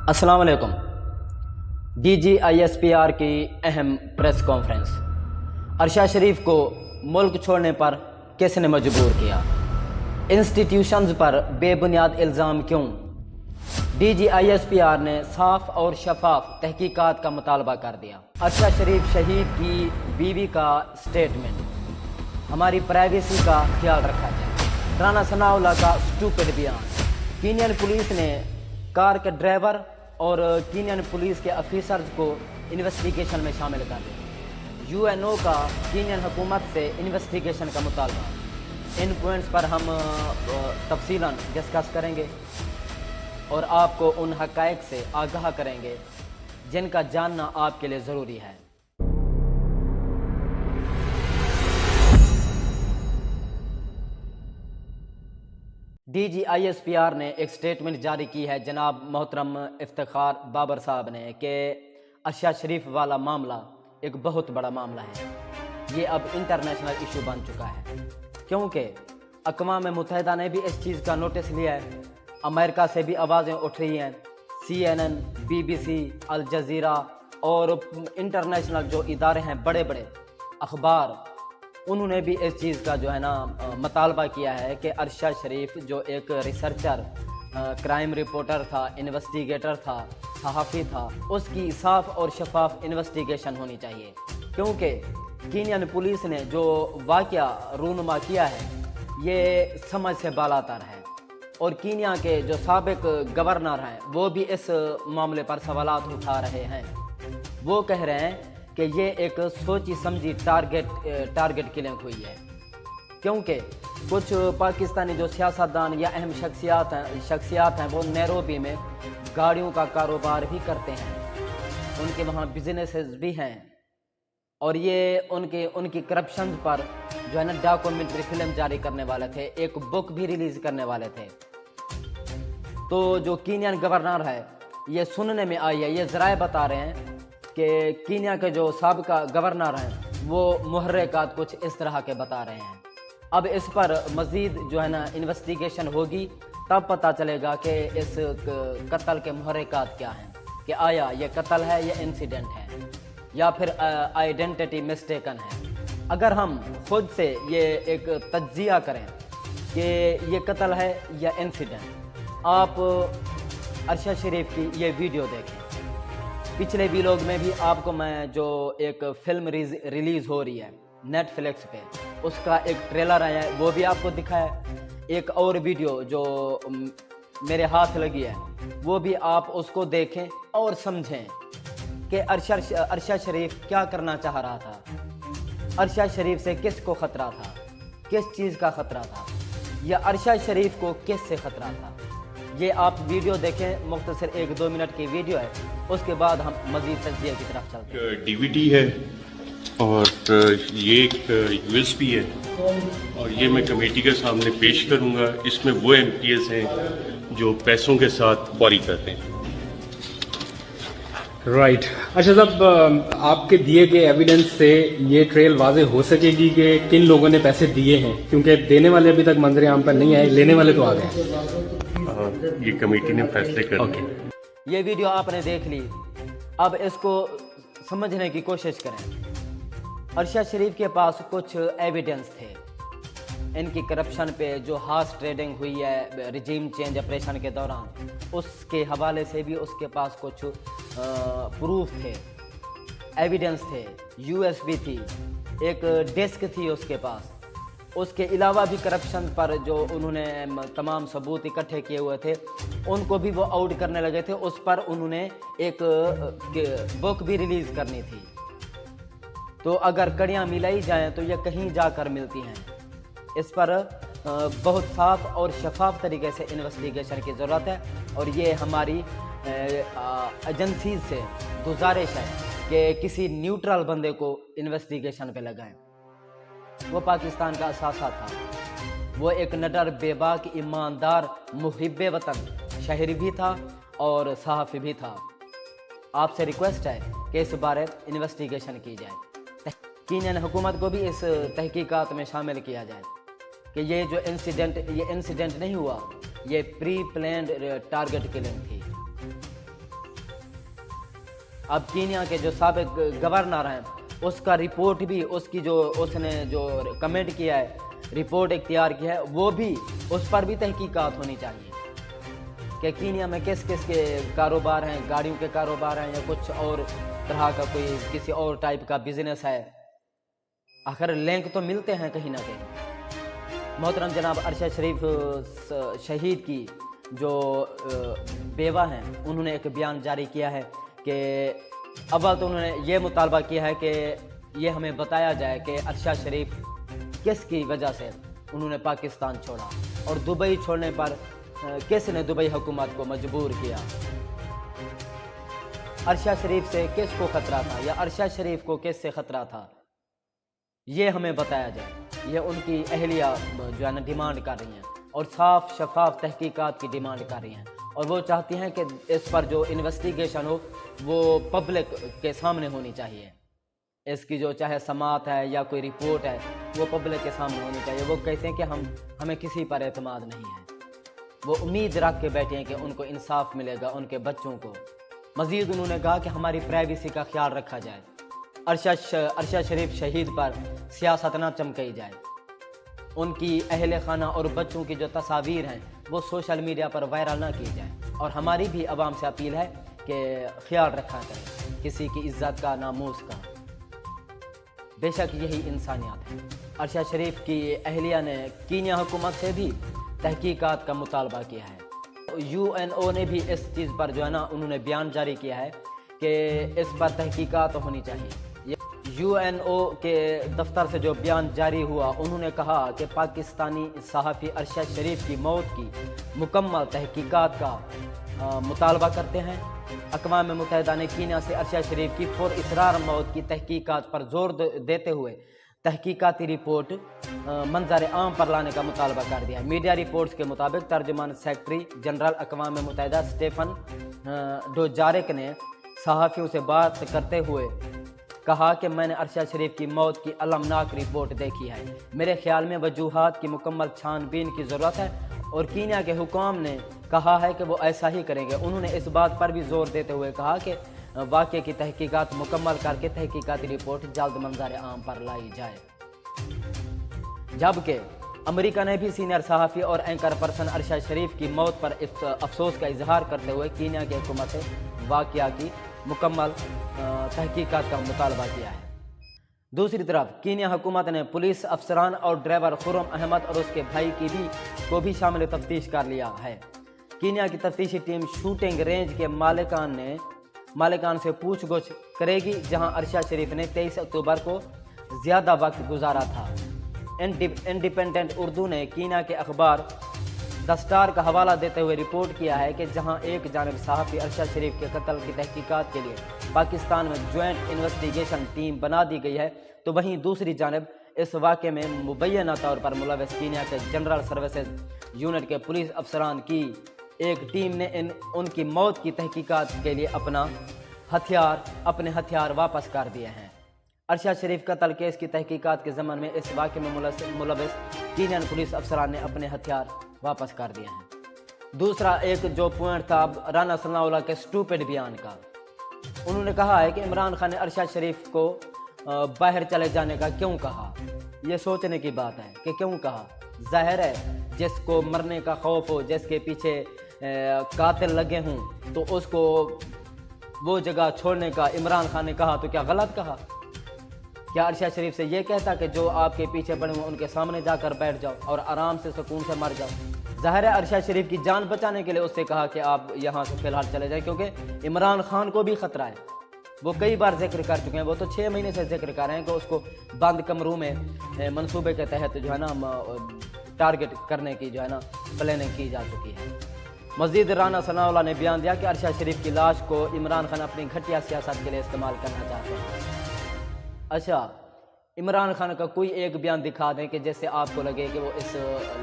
अस्सलाम वालेकुम। DGISPR की अहम प्रेस कॉन्फ्रेंस। अरशद शरीफ को मुल्क छोड़ने पर किसने मजबूर किया? इंस्टीट्यूशंस पर बेबुनियाद इल्ज़ाम क्यों? DGISPR ने साफ और शफाफ तहकीकात का मुतालबा कर दिया। अरशद शरीफ शहीद की बीवी का स्टेटमेंट, हमारी प्राइवेसी का ख्याल रखा जाए। राना सनाउल्लाह का स्टूपिड बयान। कीनियन पुलिस ने कार के ड्राइवर और कीनियन पुलिस के अफिसर्स को इन्वेस्टिगेशन में शामिल कर दिया। UNO का कीनियन हुकूमत से इन्वेस्टिगेशन का मुतालबा। इन पॉइंट्स पर हम तफसीलन डिस्कस करेंगे और आपको उन हक़ाइक़ से आगाह करेंगे जिनका जानना आपके लिए ज़रूरी है। DGISPR ने एक स्टेटमेंट जारी की है जनाब मोहतरम इफ्तिखार बाबर साहब ने कि अरशद शरीफ वाला मामला एक बहुत बड़ा मामला है। ये अब इंटरनेशनल इशू बन चुका है क्योंकि अक़वाम मुत्तहिदा ने भी इस चीज़ का नोटिस लिया है। अमेरिका से भी आवाज़ें उठ रही हैं। CNN, BBC, अल जज़ीरा और इंटरनेशनल जो इदारे हैं, बड़े बड़े अखबार, उन्होंने भी इस चीज़ का जो है ना मुतालबा किया है कि अरशद शरीफ जो एक रिसर्चर, क्राइम रिपोर्टर था, इन्वेस्टिगेटर था, सहाफ़ी था, उसकी साफ़ और शफाफ इन्वेस्टिगेशन होनी चाहिए। क्योंकि कीनियन पुलिस ने जो वाक़या रूनुमा किया है ये समझ से बालातर है और कीनिया के जो साबिक गवर्नर हैं वो भी इस मामले पर सवालात उठा रहे हैं। वो कह रहे हैं कि ये एक सोची समझी टारगेट किलिंग हुई है क्योंकि कुछ पाकिस्तानी जो सियासतदान या अहम शख्सियात हैं वो नैरोबी में गाड़ियों का कारोबार भी करते हैं, उनके वहाँ बिजनेसेस भी हैं और ये उनकी करप्शन पर जो है ना डॉक्यूमेंट्री फिल्म जारी करने वाले थे, एक बुक भी रिलीज़ करने वाले थे। तो जो कीनियन गवर्नर है, ये सुनने में आई है, ये ज़राए बता रहे हैं कि कीनिया के जो साबिका गवर्नर हैं वो मुहर्रिकात कुछ इस तरह के बता रहे हैं। अब इस पर मज़ीद जो है ना इन्वेस्टिगेशन होगी, तब पता चलेगा कि इस कत्ल के मुहर्रिकात क्या हैं, कि आया ये कत्ल है या इंसिडेंट है या फिर आइडेंटिटी मिस्टेकन है। अगर हम खुद से ये एक तज्जिया करें कि ये कत्ल है या इंसिडेंट, आप अरशद शरीफ की ये वीडियो देखें। पिछले वीलॉग में भी आपको मैं जो एक फ़िल्म रिलीज़ हो रही है नेटफ्लिक्स पे, उसका एक ट्रेलर आया है, वो भी आपको दिखाया। एक और वीडियो जो मेरे हाथ लगी है वो भी आप उसको देखें और समझें कि अरशद शरीफ क्या करना चाह रहा था, अरशद शरीफ से किसको ख़तरा था, किस चीज़ का ख़तरा था, या अरशद शरीफ को किस से ख़तरा था। ये आप वीडियो देखें, मुख्तसर 1-2 मिनट की वीडियो है, उसके बाद हम मज़ीद तज्ज़िया की तरफ चलते हैं। DVD है और ये एक USB है और ये मैं कमेटी के सामने पेश करूंगा। इसमें वो MPs हैं जो पैसों के साथ क्वारी करते हैं। राइट। अच्छा साहब, आपके दिए गए एविडेंस से ये ट्रेल वाजे हो सकेगी कि किन लोगों ने पैसे दिए हैं, क्योंकि देने वाले अभी तक मंजर आम पर नहीं आए, लेने वाले तो आ गए। ये कमेटी ने फैसले कर ये वीडियो आपने देख ली, अब इसको समझने की कोशिश करें। अरशद शरीफ के पास कुछ एविडेंस थे इनकी करप्शन पे, जो हार्स ट्रेडिंग हुई है रिजीम चेंज ऑपरेशन के दौरान, उसके हवाले से भी उसके पास कुछ प्रूफ थे, एविडेंस थे, USB थी, एक डिस्क थी उसके पास। उसके अलावा भी करप्शन पर जो उन्होंने तमाम सबूत इकट्ठे किए हुए थे उनको भी वो आउट करने लगे थे। उस पर उन्होंने एक बुक भी रिलीज़ करनी थी। तो अगर कड़ियाँ मिलाई जाएं तो ये कहीं जाकर मिलती हैं। इस पर बहुत साफ और शफाफ तरीके से इन्वेस्टिगेशन की ज़रूरत है और ये हमारी एजेंसी से गुजारिश है कि किसी न्यूट्रल बंदे को इन्वेस्टिगेशन पे लगाएं। वो पाकिस्तान का असासा था, वो एक निडर, बेबाक, ईमानदार, मुहिब्बे वतन शहरी भी था और सहाफ़ी भी था। आपसे रिक्वेस्ट है कि इस बारे इन्वेस्टिगेशन की जाए, कीनियन हुकूमत को भी इस तहकीकात में शामिल किया जाए कि ये जो इंसिडेंट नहीं हुआ, ये प्री प्लान्ड टारगेट किलिंग थी। अब कीनिया के जो साबिक गवर्नर हैं उसका रिपोर्ट भी उसकी जो उसने जो कमेंट किया है, रिपोर्ट इख्तियार किया है, वो भी उस पर भी तहकीकात होनी चाहिए कि कीनिया में किस किस के कारोबार हैं, गाड़ियों के कारोबार हैं या कुछ और तरह का कोई किसी और टाइप का बिजनेस है। आखिर लिंक तो मिलते हैं कहीं ना कहीं। मोहतरम जनाब अरशद शरीफ शहीद की जो बेवा हैं उन्होंने एक बयान जारी किया है कि अव्वल तो उन्होंने ये मुतालबा किया है कि ये हमें बताया जाए कि अरशद शरीफ किसकी वजह से उन्होंने पाकिस्तान छोड़ा और दुबई छोड़ने पर किसने दुबई हुकूमत को मजबूर किया। अरशद शरीफ से किसको खतरा था या अरशद शरीफ को किससे खतरा था, ये हमें बताया जाए। ये उनकी अहलिया जो है ना डिमांड कर रही हैं और साफ शफाफ तहकीकात की डिमांड कर रही हैं और वो चाहती हैं कि इस पर जो इन्वेस्टिगेशन हो वो पब्लिक के सामने होनी चाहिए। इसकी जो चाहे समात है या कोई रिपोर्ट है वो पब्लिक के सामने होनी चाहिए। वो कहते हैं कि हमें किसी पर एतमाद नहीं है। वो उम्मीद रख के बैठे हैं कि उनको इंसाफ मिलेगा उनके बच्चों को। मज़ीद उन्होंने कहा कि हमारी प्राइवेसी का ख्याल रखा जाए, अरशद शरीफ शहीद पर सियासत ना चमकाई जाए, उनकी अहले खाना और बच्चों की जो तस्वीर हैं वो सोशल मीडिया पर वायरल ना की जाए। और हमारी भी आवाम से अपील है कि ख्याल रखा करें किसी की इज्जत का, नामूस का। बेशक यही इंसानियत है। अरशद शरीफ की अहलिया ने कीनिया हुकूमत से भी तहकीकात का मुतालबा किया है। UNO ने भी इस चीज़ पर जो है ना उन्होंने बयान जारी किया है कि इस पर तहकीकात होनी चाहिए। UNO के दफ्तर से जो बयान जारी हुआ उन्होंने कहा कि पाकिस्तानी सहाफ़ी अरशद शरीफ की मौत की मुकम्मल तहकीकात का मुतालबा करते हैं। अक़वाम मुत्तहिदा ने कीनिया से अरशद शरीफ की पुरअसरार मौत की तहकीकात पर जोर देते हुए तहकीकाती रिपोर्ट मंजर आम पर लाने का मुतालबा कर दिया है। मीडिया रिपोर्ट्स के मुताबिक तर्जुमान सेक्रेटरी जनरल अक़वाम मुत्तहिदा स्टीफन डुजारिक ने सहाफ़ियों से बात करते हुए कहा कि मैंने अरशद शरीफ की मौत की अलमनाक रिपोर्ट देखी है। मेरे ख्याल में वजूहात की मुकम्मल छानबीन की ज़रूरत है और कीनिया के हुकाम ने कहा है कि वो ऐसा ही करेंगे। उन्होंने इस बात पर भी जोर देते हुए कहा कि वाक़े की तहकीकात मुकम्मल करके तहकीकाती रिपोर्ट जल्द मंजर आम पर लाई जाए। जबकि अमेरिका ने भी सीनियर सहाफ़ी और एंकर पर्सन अरशद शरीफ की मौत पर अफसोस का इजहार करते हुए कीनिया की हुकूमत से वाक़या की मुकम्मल तहकीकात का मुतालबा किया है। दूसरी तरफ कीनिया हुकूमत ने पुलिस अफसरान और ड्राइवर खुर्रम अहमद और उसके भाई को भी शामिल तफ्तीश कर लिया है। कीनिया की तफ्तीशी टीम शूटिंग रेंज के मालिकान से पूछगछ करेगी जहां अरशद शरीफ ने 23 अक्टूबर को ज़्यादा वक्त गुजारा था। इंडिपेंडेंट उर्दू ने कीनिया के अखबार द स्टार का हवाला देते हुए रिपोर्ट किया है कि जहां एक जानिब सहाफ़ी अरशद शरीफ के कत्ल की तहकीकात के लिए पाकिस्तान में ज्वाइंट इन्वेस्टिगेशन टीम बना दी गई है, तो वहीं दूसरी जानिब इस वाक़े में मुबैना तौर पर मुलव्वस कीनिया के जनरल सर्विसेज यूनिट के पुलिस अफसरान की एक टीम ने उनकी मौत की तहकीकात के लिए अपने हथियार वापस कर दिए हैं। अरशद शरीफ कत्ल केस की तहकीकात के ज़मन में इस वाक़े में मुलव्वस कीनियन पुलिस अफसरान ने अपने हथियार वापस कर दिए हैं। दूसरा एक जो पॉइंट था राना सनाउल्लाह के स्टूपिड बयान का, उन्होंने कहा है कि इमरान खान ने अरशद शरीफ को बाहर चले जाने का क्यों कहा। यह सोचने की बात है कि क्यों कहा। जाहिर है जिसको मरने का खौफ हो, जिसके पीछे कातिल लगे हों, तो उसको वो जगह छोड़ने का इमरान खान ने कहा तो क्या गलत कहा? क्या अरशद शरीफ से ये कहता कि जो आपके पीछे पड़े हुए उनके सामने जाकर बैठ जाओ और आराम से सुकून से मर जाओ। ज़ाहिर है अरशद शरीफ की जान बचाने के लिए उससे कहा कि आप यहाँ से फ़िलहाल चले जाएं, क्योंकि इमरान खान को भी ख़तरा है। वो कई बार जिक्र कर चुके हैं, वो तो 6 महीने से जिक्र कर रहे हैं कि उसको बंद कमरों में मंसूबे के तहत जो है ना टारगेट करने की जो है ना प्लानिंग की जा चुकी है। मज़ीद राना सनाउल्लाह ने बयान दिया कि अरशद शरीफ की लाश को इमरान खान अपनी घटिया सियासत के लिए इस्तेमाल करना चाहते हैं। अच्छा, इमरान खान का कोई एक बयान दिखा दें कि जैसे आपको लगे कि वो इस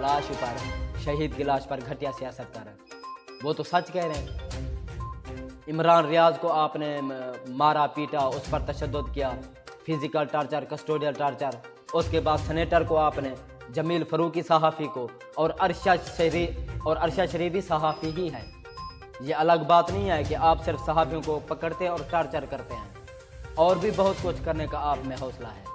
लाश पर, शहीद की लाश पर घटिया सियासत कर रहे हैं। वो तो सच कह रहे हैं। इमरान रियाज को आपने मारा पीटा, उस पर तशद्दुद किया, फिजिकल टार्चर, कस्टोडियल टार्चर। उसके बाद सेनेटर को आपने, जमील फरूकी सहाफ़ी को, और अरशद शरीफ भी सहाफ़ी ही है। یہ الگ بات نہیں ہے کہ آپ صرف صحافیوں کو پکڑتے اور ٹارچر کرتے ہیں، اور بھی بہت کچھ کرنے کا آپ میں حوصلہ ہے۔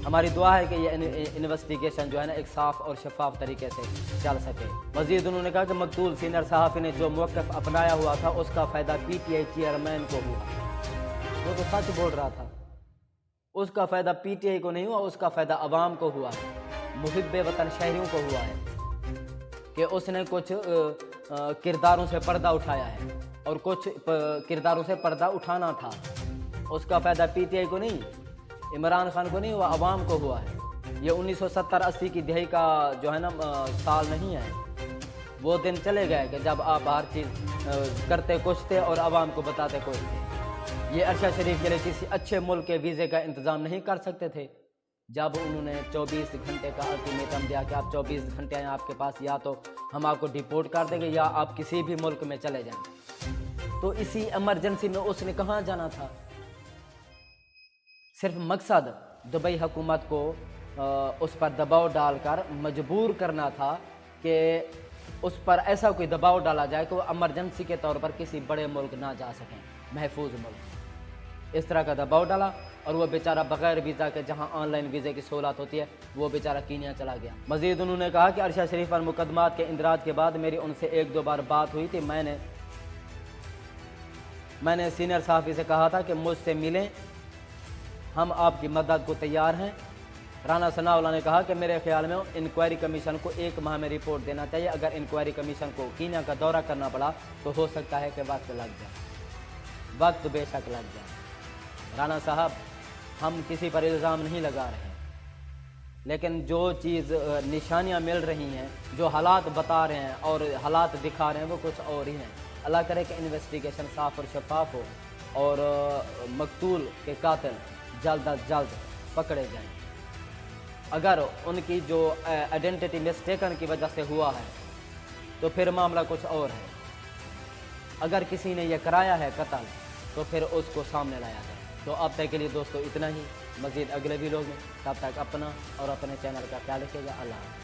ہماری دعا ہے کہ یہ انویسٹیگیشن جو ہے نا ایک صاف اور شفاف طریقے سے چل سکے۔ مزید انہوں نے کہا کہ مقتول سینئر صحافی نے جو موقف اپنایا ہوا تھا اس کا فائدہ پی ٹی آئی چیئرمین کو ہوا۔ وہ تو سچ بول رہا تھا، اس کا فائدہ پی ٹی آئی کو نہیں ہوا، اس کا فائدہ عوام کو ہوا ہے، محب وطن شہریوں کو ہوا ہے کہ اس نے کچھ کرداروں سے پردہ اٹھایا ہے اور کچھ کرداروں سے پردہ اٹھانا تھا۔ اس کا فائدہ پی ٹی آئی کو نہیں، عمران خان کو نہیں ہوا، عوام کو ہوا ہے۔ یہ 1970-80 کی دہائی کا جو ہے نا سال نہیں ہے، وہ دن چلے گئے کہ جب آپ ہر چیز کرتے کچھ تھے اور عوام کو بتاتے کچھ تھے۔ یہ ارشد شریف کے لیے کسی اچھے ملک کے ویزے کا انتظام نہیں کر سکتے تھے جب انہوں نے 24 گھنٹے کا الٹیمیٹم دیا کہ آپ 24 گھنٹے ہیں آپ کے پاس، یا تو ہم آپ کو ڈیپورٹ کر دیں گے یا آپ کسی بھی ملک میں چلے جائیں۔ تو اسی ایمرجنسی میں اس نے کہاں جانا تھا؟ صرف مقصد دبئی حکومت کو اس پر دباؤ ڈال کر مجبور کرنا تھا کہ اس پر ایسا کوئی دباؤ ڈالا جائے کہ وہ ایمرجنسی کے طور پر کسی بڑے ملک نہ جا سکیں، محفوظ ملک۔ اس طرح کا دباؤ ڈالا اور وہ بیچارہ بغیر ویزا کے، جہاں آن لائن ویزے کی سہولت ہوتی ہے، وہ بیچارہ کینیا چلا گیا۔ مزید انہوں نے کہا کہ ارشد شریف پر مقدمات کے اندراج کے بعد میری ان سے 1-2 بار بات ہوئی تھی۔ میں نے سینئر صحافی سے کہا تھا کہ مجھ سے ملیں، ہم آپ کی مدد کو تیار ہیں۔ رانا ثناءاللہ نے کہا کہ میرے خیال میں انکوائری کمیشن کو 1 ماہ میں رپورٹ دینا چاہیے۔ اگر انکوائری کمیشن کو کینیا کا دورہ کرنا پڑا تو ہو سکتا ہے کہ وقت لگ جائے، وقت بے شک لگ جائے۔ رانا صاحب، ہم کسی پر الزام نہیں لگا رہے، لیکن جو چیز نشانیاں مل رہی ہیں، جو حالات بتا رہے ہیں اور حالات دکھا رہے ہیں، وہ کچھ اور ہی ہیں۔ اللہ کرے کہ انویسٹیگیشن صاف اور شفاف ہو اور مقتول کے قاتل جلد از جلد پکڑے جائیں۔ اگر ان کی جو آئیڈینٹی مسٹیکن کی وجہ سے ہوا ہے تو پھر معاملہ کچھ اور ہے۔ اگر کسی نے یہ کرایا ہے قتل تو پھر اس کو سامنے لایا جائے۔ تو اب تک کے لیے دوستو اتنا ہی، مزید اگلے ویڈیو میں، تب تک اپنا اور اپنے چینل کا خیال رکھیے گا۔ اللہ حافظ۔